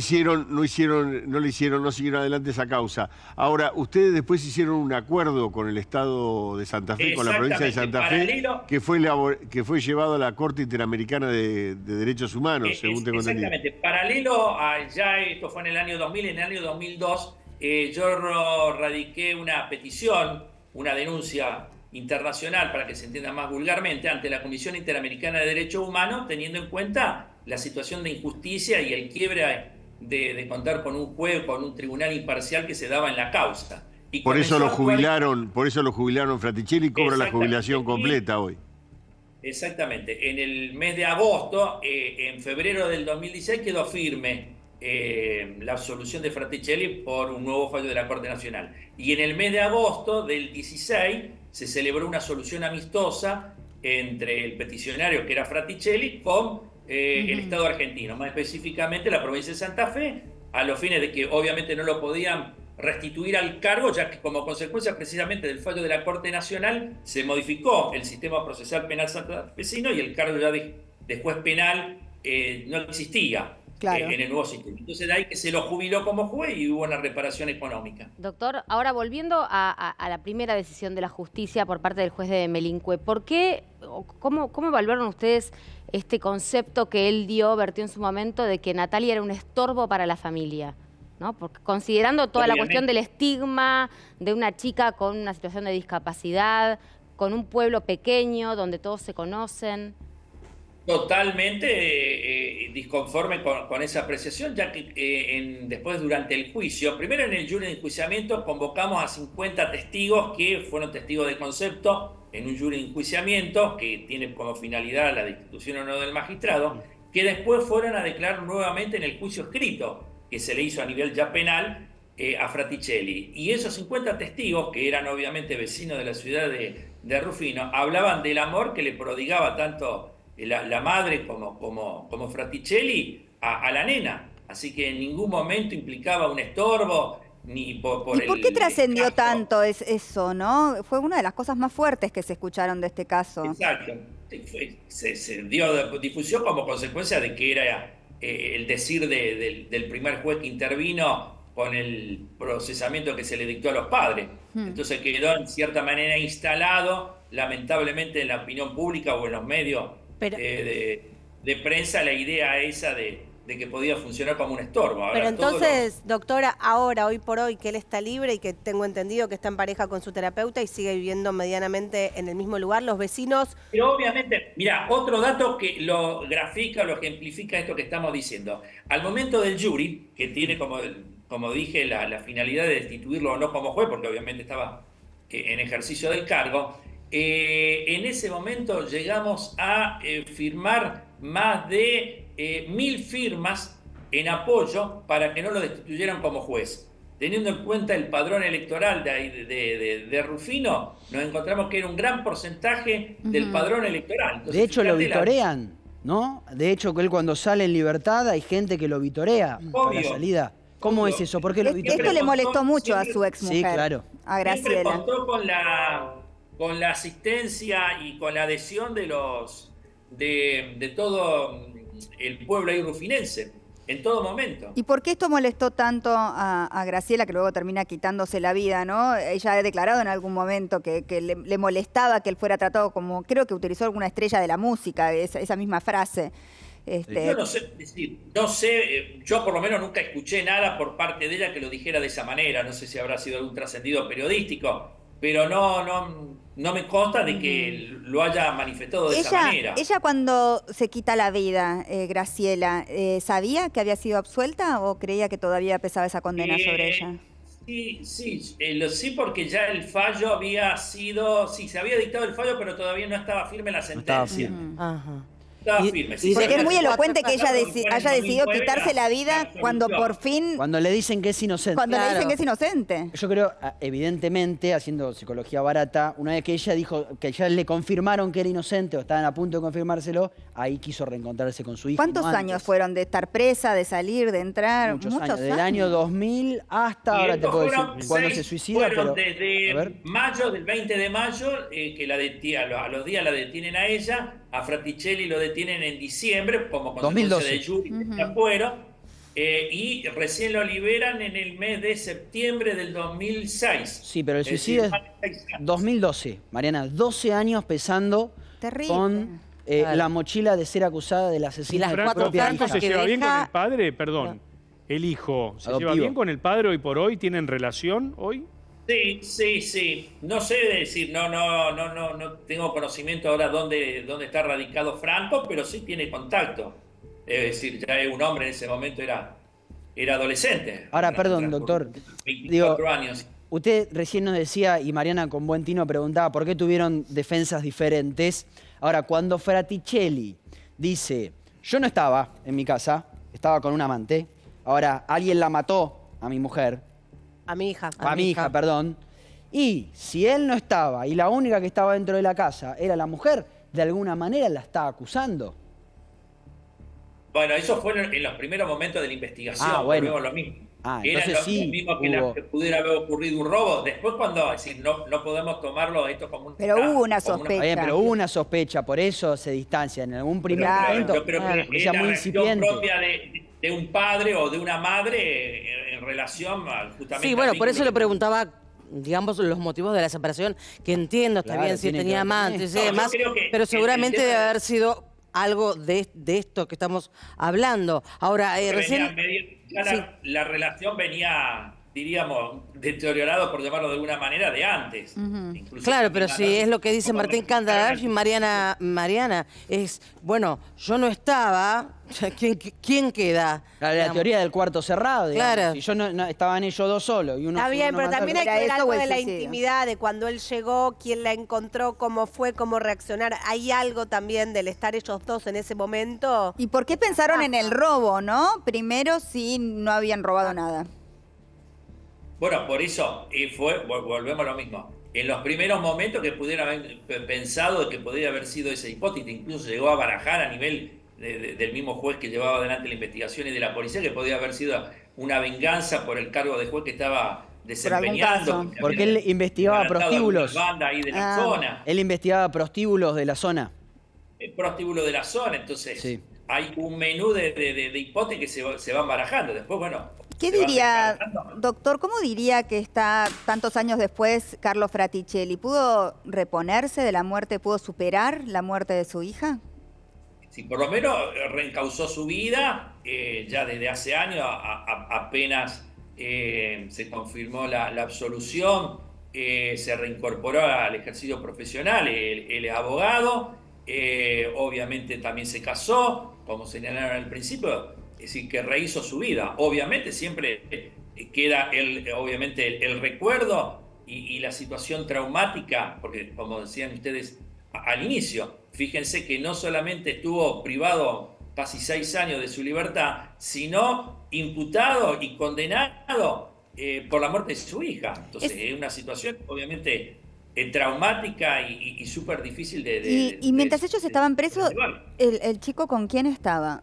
siguieron adelante esa causa. Ahora, ustedes después hicieron un acuerdo con el Estado de Santa Fe, con la provincia de Santa Fe, que fue llevado a la Corte Interamericana de Derechos Humanos, según tengo entendido. Exactamente. Paralelo a, ya esto fue en el año 2000, en el año 2002, yo radiqué una petición, una denuncia internacional, para que se entienda más vulgarmente, ante la Comisión Interamericana de Derechos Humanos, teniendo en cuenta la situación de injusticia y el quiebre de contar con un juez, con un tribunal imparcial que se daba en la causa. Y por eso lo jubilaron Fraticelli, y cobra la jubilación completa hoy. Exactamente. En el mes de agosto, en febrero del 2016, quedó firme la absolución de Fraticelli por un nuevo fallo de la Corte Nacional. Y en el mes de agosto del 16 se celebró una solución amistosa entre el peticionario, que era Fraticelli, con el Estado argentino, más específicamente la provincia de Santa Fe, a los fines de que obviamente no lo podían restituir al cargo, ya que como consecuencia precisamente del fallo de la Corte Nacional se modificó el sistema procesal penal santafesino y el cargo ya de juez penal no existía. Claro. En el nuevo sistema. Entonces de ahí que se lo jubiló como juez y hubo una reparación económica. Doctor, ahora volviendo a la primera decisión de la justicia por parte del juez de Melincue, ¿por qué, cómo evaluaron ustedes este concepto que él vertió en su momento de que Natalia era un estorbo para la familia? ¿No? Porque considerando toda la cuestión del estigma de una chica con una situación de discapacidad, con un pueblo pequeño donde todos se conocen. Totalmente disconforme con esa apreciación, ya que después durante el juicio, primero en el jury de enjuiciamiento convocamos a 50 testigos que fueron testigos de concepto en un jury de enjuiciamiento que tiene como finalidad la destitución o no del magistrado, que después fueron a declarar nuevamente en el juicio escrito que se le hizo a nivel ya penal a Fraticelli. Y esos 50 testigos, que eran obviamente vecinos de la ciudad de Rufino, hablaban del amor que le prodigaba tanto la madre como Fraticelli a la nena. Así que en ningún momento implicaba un estorbo, ni por ¿Y por qué trascendió tanto eso, no? Fue una de las cosas más fuertes que se escucharon de este caso. Exacto. Se dio difusión como consecuencia de que era el decir del primer juez que intervino con el procesamiento que se le dictó a los padres. Entonces quedó en cierta manera instalado, lamentablemente en la opinión pública o en los medios de prensa, la idea esa de que podía funcionar como un estorbo. Ahora, pero entonces, doctora, ahora, hoy por hoy, que él está libre y que tengo entendido que está en pareja con su terapeuta y sigue viviendo medianamente en el mismo lugar, los vecinos... Pero obviamente, mira, otro dato que lo grafica, lo ejemplifica esto que estamos diciendo. Al momento del jury, que tiene como dije, la finalidad de destituirlo o no como juez, porque obviamente estaba en ejercicio del cargo, en ese momento llegamos a firmar más de 1000 firmas en apoyo para que no lo destituyeran como juez. Teniendo en cuenta el padrón electoral de Rufino, nos encontramos que era un gran porcentaje del padrón electoral. Entonces, de hecho, lo vitorean. ¿no? De hecho, él cuando sale en libertad hay gente que lo vitorea a la salida. ¿Cómo es eso? ¿Por qué lo vitorea? Esto le molestó mucho a su exmujer, sí, claro, a Graciela. Siempre contó con la asistencia y con la adhesión de todo el pueblo ahí rufinense, en todo momento. ¿Y por qué esto molestó tanto a Graciela, que luego termina quitándose la vida, ¿no? Ella ha declarado en algún momento que le molestaba que él fuera tratado como, creo que utilizó alguna estrella de la música, esa misma frase. Yo no sé, yo por lo menos nunca escuché nada por parte de ella que lo dijera de esa manera. No sé si habrá sido algún trascendido periodístico, pero no me consta de que lo haya manifestado de esa manera. ¿Ella cuando se quita la vida, Graciela, sabía que había sido absuelta o creía que todavía pesaba esa condena sobre ella? Sí, porque ya el fallo había sido... Sí, se había dictado el fallo, pero todavía no estaba firme la sentencia. No estaba firme. Ajá. Porque es muy elocuente que ella haya decidido quitarse la vida cuando por fin... Cuando le dicen que es inocente. Cuando le dicen que es inocente. Yo creo, evidentemente, haciendo psicología barata, una vez que ella dijo que ya le confirmaron que era inocente o estaban a punto de confirmárselo, ahí quiso reencontrarse con su hija. ¿Cuántos años fueron de estar presa, de salir, de entrar? Muchos años. Del año 2000 hasta, ahora te puedo decir, cuando se suicida. Fueron desde mayo, del 20 de mayo, que a los días la detienen a ella. A Fraticelli lo detienen en diciembre, como consecuencia de Yuri, que ya fueron, y recién lo liberan en el mes de septiembre del 2006. Sí, pero el suicidio es 2012, Mariana, 12 años pesando con la mochila de ser acusada del asesinato de la propia hija. ¿Se lleva bien con el padre? Perdón, el hijo, ¿se lleva bien con el padre hoy por hoy? ¿Tienen relación hoy? Sí. No sé decir, no tengo conocimiento ahora dónde está radicado Franco, pero sí tiene contacto. Es decir, ya es un hombre en ese momento, era adolescente. Ahora, perdón, doctor. 24 años. Usted recién nos decía, y Mariana con buen tino preguntaba, ¿por qué tuvieron defensas diferentes? Ahora, cuando Fraticelli dice, yo no estaba en mi casa, estaba con un amante, ahora alguien la mató a mi mujer, a mi hija. A mi hija, perdón. Y si él no estaba y la única que estaba dentro de la casa era la mujer, de alguna manera la está acusando. Bueno, eso fue en los primeros momentos de la investigación. Bueno. Lo mismo. Era lo mismo que pudiera haber ocurrido un robo. Después cuando, es decir, no podemos tomarlo esto como un... Pero hubo una sospecha. Pero hubo una sospecha, por eso se distancia. En algún primer momento, yo creo que era muy incipiente. Propia de un padre o de una madre en relación a justamente... Sí, bueno, por eso le preguntaba, digamos, los motivos de la separación, que entiendo, está bien, si tenía amantes y demás, pero seguramente debe haber sido algo de esto que estamos hablando. Ahora, recién... La relación venía, diríamos, deteriorado, por llamarlo de alguna manera, de antes. Claro, pero si es lo que dice Martín Candelario y Mariana, es, bueno, yo no estaba, ¿quién queda? La teoría del cuarto cerrado, digamos. Claro. Si yo no estaban ellos dos solos. Y uno está bien, pero también hay que ver algo de la suicidio. intimidad, de cuando él llegó, quién la encontró, cómo fue, cómo reaccionar. Hay algo también del estar ellos dos en ese momento. ¿Y por qué pensaron en el robo, no? Primero, si no habían robado nada. Bueno, por eso volvemos a lo mismo. En los primeros momentos que pudieran haber pensado que podría haber sido esa hipótesis, incluso llegó a barajar a nivel del mismo juez que llevaba adelante la investigación y de la policía, que podía haber sido una venganza por el cargo de juez que estaba desempeñando. Porque él investigaba prostíbulos. Banda ahí de la zona. Él investigaba prostíbulos de la zona. El prostíbulo de la zona, entonces hay un menú de hipótesis que se van barajando. Después, bueno... ¿Qué diría, doctor, cómo diría que está tantos años después Carlo Fraticelli? ¿Pudo reponerse de la muerte, pudo superar la muerte de su hija? Sí, por lo menos reencauzó su vida, ya desde hace años, apenas se confirmó la absolución, se reincorporó al ejercicio profesional, él es abogado, obviamente también se casó, como señalaron al principio. Es decir, que rehizo su vida. Obviamente siempre queda obviamente el recuerdo y la situación traumática, porque como decían ustedes al inicio, fíjense que no solamente estuvo privado casi 6 años de su libertad, sino imputado y condenado por la muerte de su hija. Entonces es una situación obviamente traumática y súper difícil y mientras ellos estaban presos, ¿el chico con quién estaba?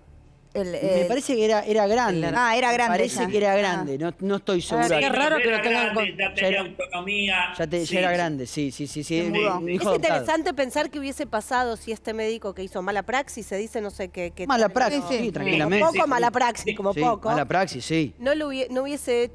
Me parece que era grande. Era grande. Parece que era grande, no estoy seguro. Es raro que lo tengan con... Ya tenía autonomía. Ya era grande, sí. Es interesante pensar qué hubiese pasado si este médico que hizo mala praxis, se dice, no sé qué... Mala praxis, sí, tranquilamente. Como poco mala praxis, como poco. Mala praxis, sí. No hubiese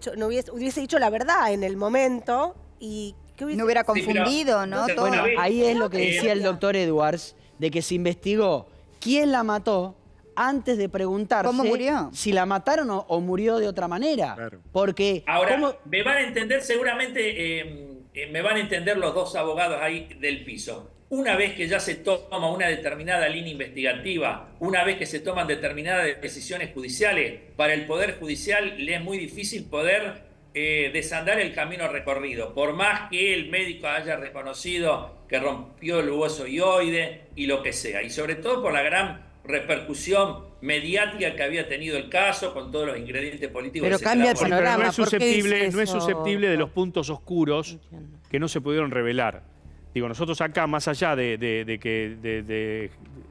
dicho la verdad en el momento y... No hubiera confundido, ¿no? Bueno, ahí es lo que decía el doctor Edwards, de que se investigó quién la mató antes de preguntarse ¿cómo murió? Si la mataron o murió de otra manera. Claro. Porque... Ahora, me van a entender seguramente, me van a entender los dos abogados ahí del piso. Una vez que ya se toma una determinada línea investigativa, una vez que se toman determinadas decisiones judiciales, para el Poder Judicial le es muy difícil poder desandar el camino recorrido, por más que el médico haya reconocido que rompió el hueso hioide y lo que sea, y sobre todo por la gran repercusión mediática que había tenido el caso, con todos los ingredientes políticos. Pero cambia el panorama. No es susceptible de los puntos oscuros que no se pudieron revelar. Digo, nosotros acá, más allá de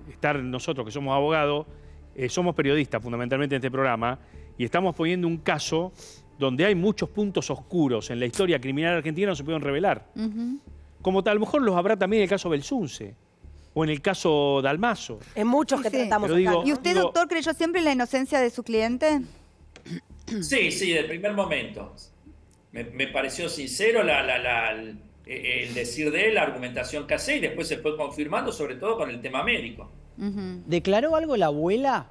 estar nosotros que somos abogados, somos periodistas fundamentalmente en este programa, y estamos poniendo un caso donde hay muchos puntos oscuros en la historia criminal argentina no se pudieron revelar. Como tal, a lo mejor los habrá también en el caso Belsunce o en el caso Dalmazo. En muchos que tratamos acá, ¿no? ¿Y usted, doctor, creyó siempre en la inocencia de su cliente? Sí, del primer momento. Me pareció sincero el decir de él, la argumentación que hace, y después se fue confirmando, sobre todo con el tema médico. ¿Declaró algo la abuela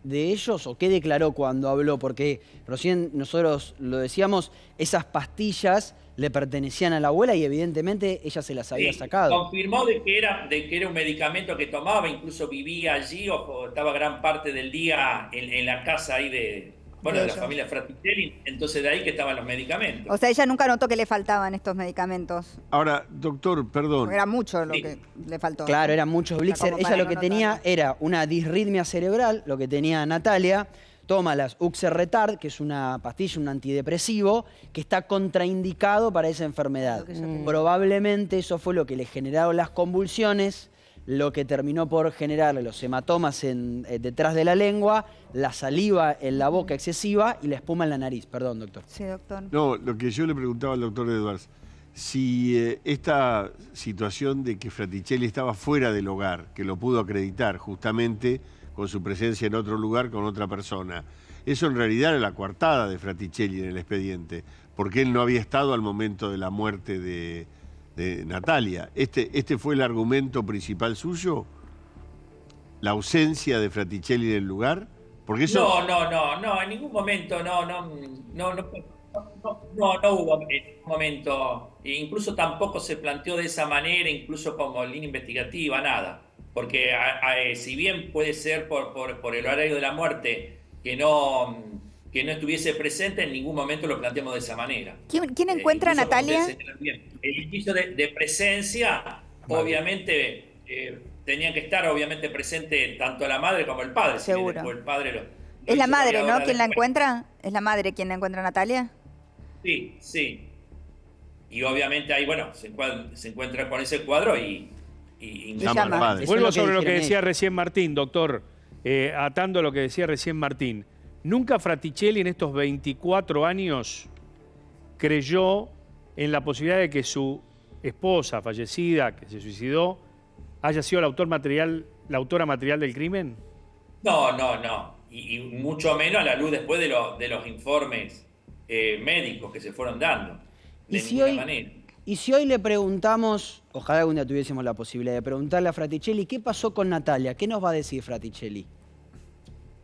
de ellos o qué declaró cuando habló? Porque recién nosotros lo decíamos, esas pastillas le pertenecían a la abuela y evidentemente ella se las había sacado. Confirmó de que era un medicamento que tomaba, incluso vivía allí o estaba gran parte del día en la casa ahí de la familia Fraticelli, entonces de ahí que estaban los medicamentos. O sea, ella nunca notó que le faltaban estos medicamentos. Ahora, doctor, perdón. Era mucho lo que le faltó. Claro, eran muchos Blixer. Ella lo que tenía era una disritmia cerebral, lo que tenía Natalia. Toma las Uxer-Retard, que es una pastilla, un antidepresivo, que está contraindicado para esa enfermedad. Probablemente eso fue lo que le generaron las convulsiones, lo que terminó por generarle los hematomas detrás de la lengua, la saliva en la boca excesiva y la espuma en la nariz. Perdón, doctor. Sí, doctor. No, lo que yo le preguntaba al doctor Edwards, si esta situación de que Fraticelli estaba fuera del hogar, que lo pudo acreditar justamente con su presencia en otro lugar con otra persona, eso en realidad era la coartada de Fraticelli en el expediente, porque él no había estado al momento de la muerte de Natalia. ¿Este fue el argumento principal suyo? ¿La ausencia de Fraticelli en el lugar? Porque eso... No, en ningún momento, no hubo en ningún momento, incluso tampoco se planteó de esa manera, incluso como línea investigativa, nada. Porque si bien puede ser por el horario de la muerte que no estuviese presente, en ningún momento lo planteamos de esa manera. ¿Quién encuentra a Natalia? El indicio de presencia, obviamente, tenían que estar obviamente presente tanto la madre como el padre. Seguro. Si el padre es la madre, ¿no? ¿Quién la encuentra? ¿Es la madre quien la encuentra a Natalia? Sí. Y obviamente ahí, se encuentra con ese cuadro y vuelvo sobre lo que decía recién Martín, doctor, atando a lo que decía recién Martín. Nunca Fraticelli en estos 24 años creyó en la posibilidad de que su esposa fallecida, que se suicidó, haya sido la autora material del crimen. No. Y mucho menos a la luz después de los informes médicos que se fueron dando. Y si hoy le preguntamos, ojalá algún día tuviésemos la posibilidad de preguntarle a Fraticelli, ¿qué pasó con Natalia? ¿Qué nos va a decir Fraticelli?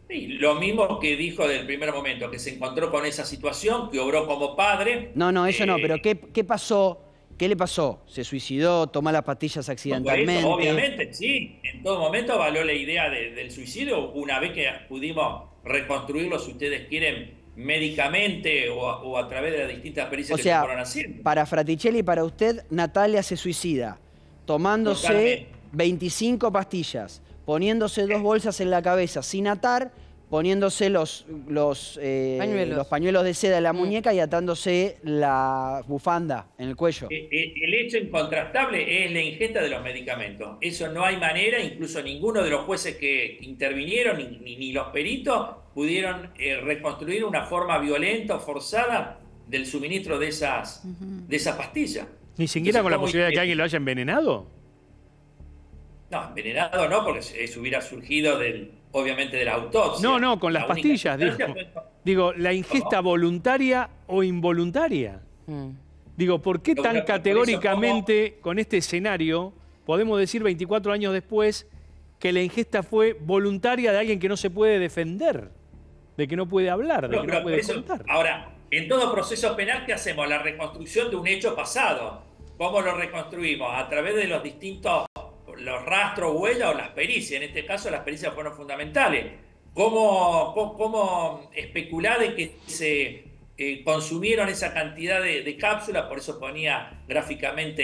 Sí, lo mismo que dijo del primer momento, que se encontró con esa situación, que obró como padre. No, eso no, pero ¿qué pasó? ¿Qué le pasó? ¿Se suicidó? ¿Tomó las pastillas accidentalmente? Eso, obviamente, sí. En todo momento avaló la idea del suicidio, una vez que pudimos reconstruirlo, si ustedes quieren, médicamente o a través de las distintas pericias que se fueron haciendo. Para Fraticelli y para usted, Natalia se suicida tomándose 25 pastillas, poniéndose 2 bolsas en la cabeza sin atar, poniéndose los pañuelos de seda en la muñeca y atándose la bufanda en el cuello. El hecho incontrastable es la ingesta de los medicamentos. Eso no hay manera, incluso ninguno de los jueces que intervinieron, ni los peritos, pudieron reconstruir una forma violenta o forzada del suministro de esas pastillas. ¿Ni siquiera con la posibilidad de que alguien lo haya envenenado? No, envenenado no, porque eso hubiera surgido obviamente de la autopsia. No, con las pastillas, digo, la ingesta voluntaria o involuntaria. Digo, ¿por qué tan categóricamente con este escenario podemos decir 24 años después que la ingesta fue voluntaria de alguien que no se puede defender, de que no puede hablar, de que no puede contar? Ahora, en todo proceso penal, ¿qué hacemos? La reconstrucción de un hecho pasado. ¿Cómo lo reconstruimos? A través de los distintos rastros, huellas o las pericias. En este caso, las pericias fueron fundamentales. ¿Cómo especular de que se consumieron esa cantidad de cápsulas? Por eso ponía gráficamente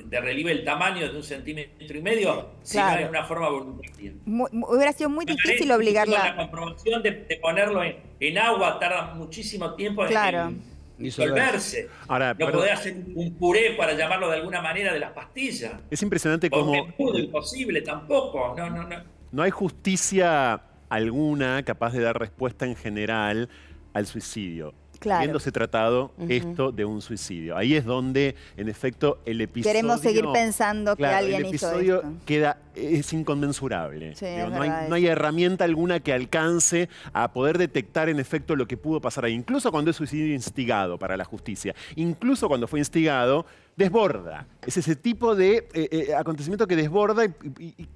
de relieve el tamaño de 1,5 centímetros, si no es una forma voluntaria. Hubiera sido muy difícil obligarla. La comprobación de ponerlo en agua tarda muchísimo tiempo en disolverse. Ahora, no podés hacer un puré, para llamarlo de alguna manera, de las pastillas. Es impresionante cómo... imposible tampoco. No hay justicia alguna capaz de dar respuesta en general al suicidio. Claro. Habiéndose tratado esto de un suicidio. Ahí es donde, en efecto, el episodio... Queremos seguir pensando que alguien hizo esto. El episodio es inconmensurable. Sí, Digo, no hay herramienta alguna que alcance a poder detectar, en efecto, lo que pudo pasar ahí. Incluso cuando es suicidio instigado para la justicia. Incluso cuando fue instigado, desborda. Es ese tipo de acontecimiento que desborda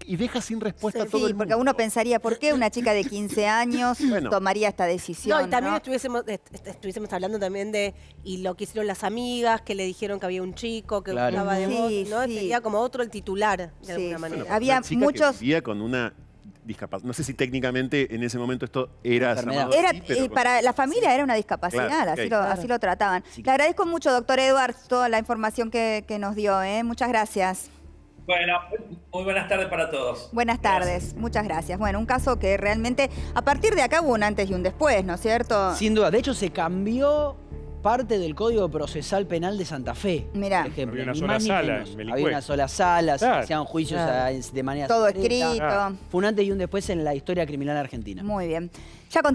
y deja sin respuesta a todo el mundo. Porque uno pensaría, ¿por qué una chica de 15 años tomaría esta decisión? No, y también estuviésemos hablando también de lo que hicieron las amigas, que le dijeron que había un chico que hablaba de vos, ¿no? Sería como otro el titular, de alguna manera. Bueno, había muchos... que vivía con una discapacidad. No sé si técnicamente en ese momento esto era llamado así, pero para la familia era una discapacidad, así lo trataban. Sí. Le agradezco mucho, doctor Edwards, toda la información que nos dio. Muchas gracias. Bueno, muy buenas tardes para todos. Buenas tardes, muchas gracias. Bueno, un caso que realmente, a partir de acá hubo un antes y un después, ¿no es cierto? Sin duda, de hecho se cambió parte del Código Procesal Penal de Santa Fe. Mirá. Por ejemplo, había una sola sala. Había una sola sala, se hacían juicios de manera todo secreta. escrito. Fue un antes y un después en la historia criminal argentina. Muy bien.